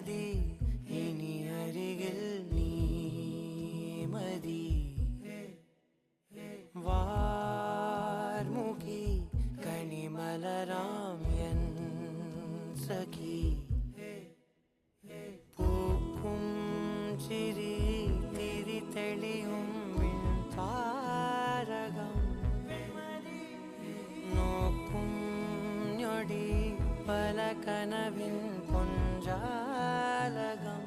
മതി ഇനി അരികിൽ നീ മതി വാർമുഖി കണിമലരാം എൻ സഖി പൂക്കും ചിരി തിരി തെളിയും താരകം നോക്കും ഞൊടി പല കനവിൻ പൊഞ്ചാലകം